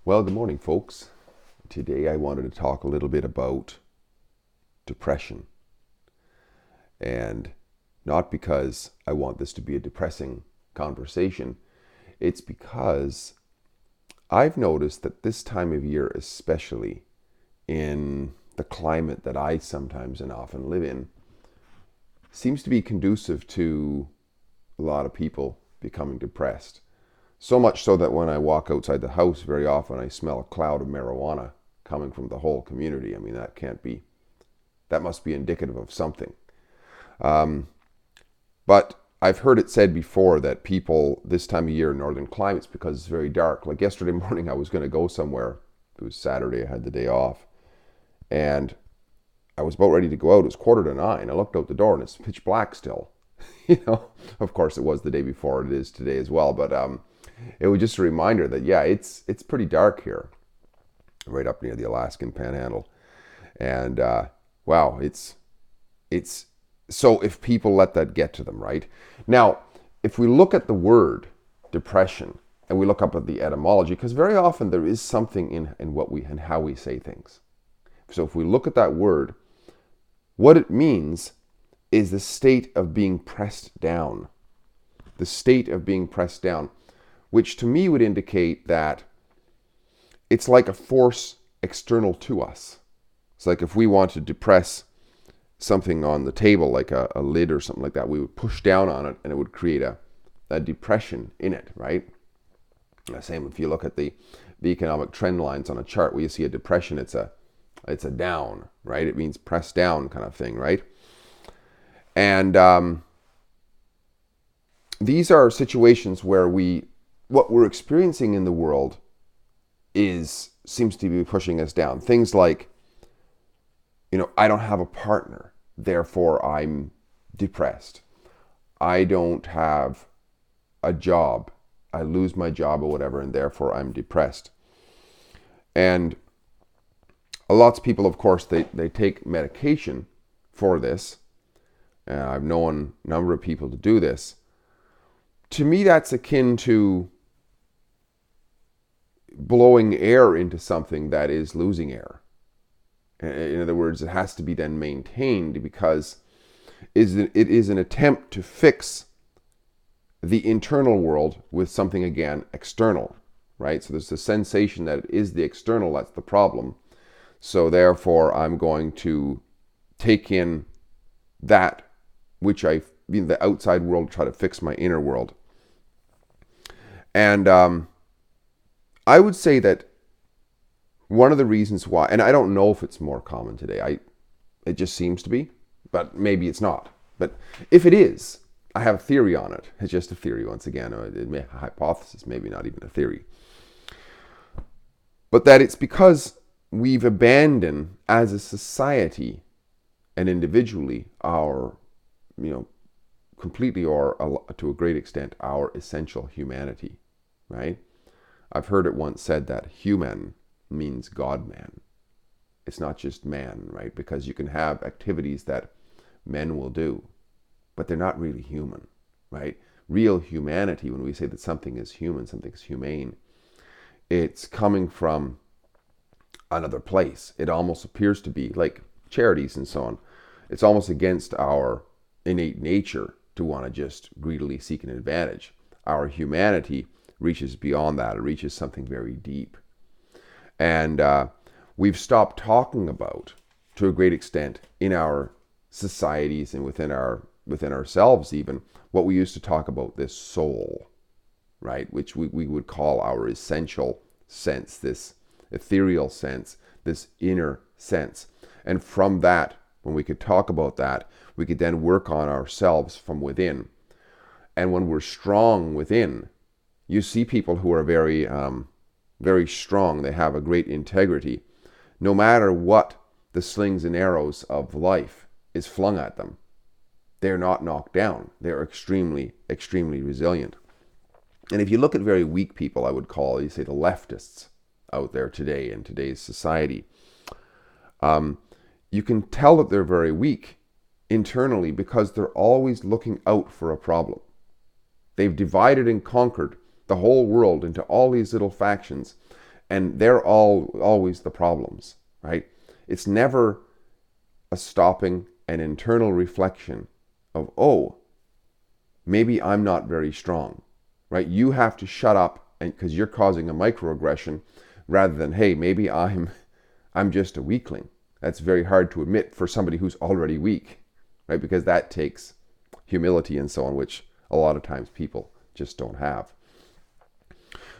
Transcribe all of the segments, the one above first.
Well, good morning, folks. Today I wanted to talk a little bit about depression. And not because I want this to be a depressing conversation, it's because I've noticed that this time of year, especially in the climate that I sometimes and often live in, seems to be conducive to a lot of people becoming depressed. So much so that when I walk outside the house, very often I smell a cloud of marijuana coming from the whole community. I mean, that must be indicative of something. Um, but I've heard it said before that people this time of year in northern climates, because it's very dark, like yesterday morning, I was going to go somewhere. It was Saturday, I had the day off. And I was about ready to go out. It was 8:45. I looked out the door and it's pitch black still. Of course it was the day before. It is today as well. But it was just a reminder that, yeah, it's pretty dark here, right up near the Alaskan Panhandle. And wow, it's so if people let that get to them, right? Now, if we look at the word depression and we look up at the etymology, because very often there is something in what we and how we say things. So if we look at that word, what it means is the state of being pressed down. The state of being pressed down, which to me would indicate that it's like a force external to us. It's like if we want to depress something on the table, like a lid or something like that, we would push down on it and it would create a depression in it, right? Same if you look at the economic trend lines on a chart where you see a depression, it's a down, right? It means press down kind of thing, right? And these are situations where what we're experiencing in the world seems to be pushing us down. Things like, I don't have a partner, therefore I'm depressed. I don't have a job. I lose my job or whatever, and therefore I'm depressed. And lots of people, of course, they take medication for this. I've known a number of people to do this. To me, that's akin to blowing air into something that is losing air. In other words, it has to be then maintained because it is an attempt to fix the internal world with something, again, external, right? So there's the sensation that it is the external that's the problem. So therefore, I'm going to take in that which the outside world, try to fix my inner world. And I would say that one of the reasons why, and I don't know if it's more common today, it just seems to be, but maybe it's not. But if it is, I have a theory on it. It's just a theory, once again, a hypothesis, maybe not even a theory. But that it's because we've abandoned, as a society and individually, our, completely or to a great extent, our essential humanity, right? I've heard it once said that human means God-man. It's not just man, right? Because you can have activities that men will do, but they're not really human, right? Real humanity, when we say that something is human, something is humane, it's coming from another place. It almost appears to be like charities and so on. It's almost against our innate nature to want to just greedily seek an advantage. Our humanity reaches beyond that. It reaches something very deep. And we've stopped talking about, to a great extent, in our societies and within ourselves even, what we used to talk about, this soul, right? Which we would call our essential sense, this ethereal sense, this inner sense. And from that, when we could talk about that, we could then work on ourselves from within. And when we're strong within, you see people who are very, very strong. They have a great integrity. No matter what the slings and arrows of life is flung at them, they're not knocked down. They're extremely, extremely resilient. And if you look at very weak people, I would call, you say, the leftists out there today in today's society, you can tell that they're very weak internally because they're always looking out for a problem. They've divided and conquered the whole world into all these little factions, And they're always the problems, right? It's never a stopping an internal reflection of, oh, maybe I'm not very strong, right? You have to shut up and because you're causing a microaggression rather than, hey, maybe I'm just a weakling. That's very hard to admit for somebody who's already weak, right? Because that takes humility and so on, which a lot of times people just don't have.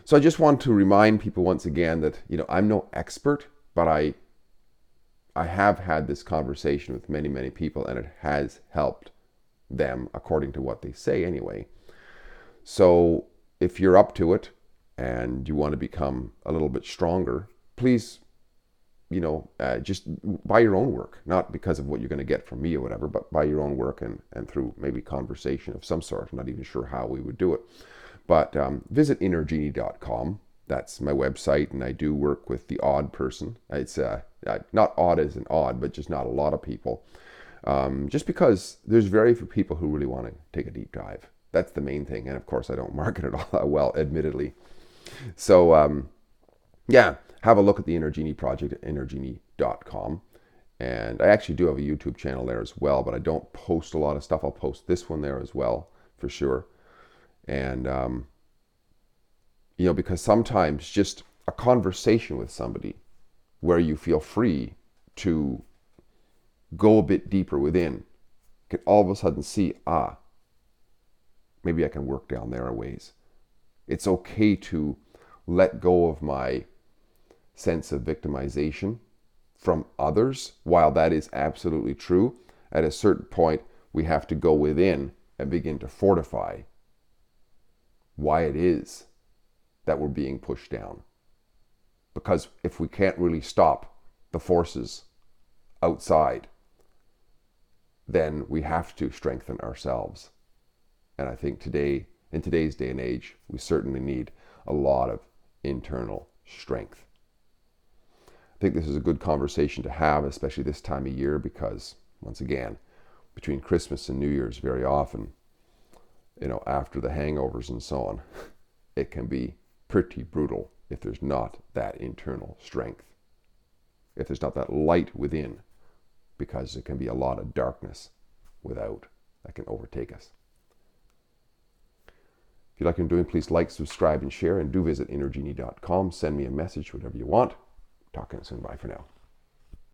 So I just want to remind people once again that, I'm no expert, but I have had this conversation with many, many people, and it has helped them according to what they say anyway. So if you're up to it and you want to become a little bit stronger, please, just buy your own work, not because of what you're going to get from me or whatever, but buy your own work and through maybe conversation of some sort. I'm not even sure how we would do it. But visit innergenie.com. That's my website, and I do work with the odd person. It's not odd as in odd, but just not a lot of people. Just because there's very few people who really want to take a deep dive. That's the main thing. And of course, I don't market it all that well, admittedly. So, have a look at the Inner Genie project at innergenie.com. And I actually do have a YouTube channel there as well, but I don't post a lot of stuff. I'll post this one there as well, for sure. And, because sometimes just a conversation with somebody where you feel free to go a bit deeper within can all of a sudden see, maybe I can work down there a ways. It's okay to let go of my sense of victimization from others. While that is absolutely true, at a certain point, we have to go within and begin to fortify why it is that we're being pushed down. Because if we can't really stop the forces outside, then we have to strengthen ourselves. And I think in today's day and age, we certainly need a lot of internal strength. I think this is a good conversation to have, especially this time of year, because once again, between Christmas and New Year's, very often, after the hangovers and so on, it can be pretty brutal if there's not that internal strength, if there's not that light within, because it can be a lot of darkness without that can overtake us. If you like what I'm doing, please like, subscribe, and share, and do visit innergenie.com. Send me a message, whatever you want. Talking soon. Bye for now.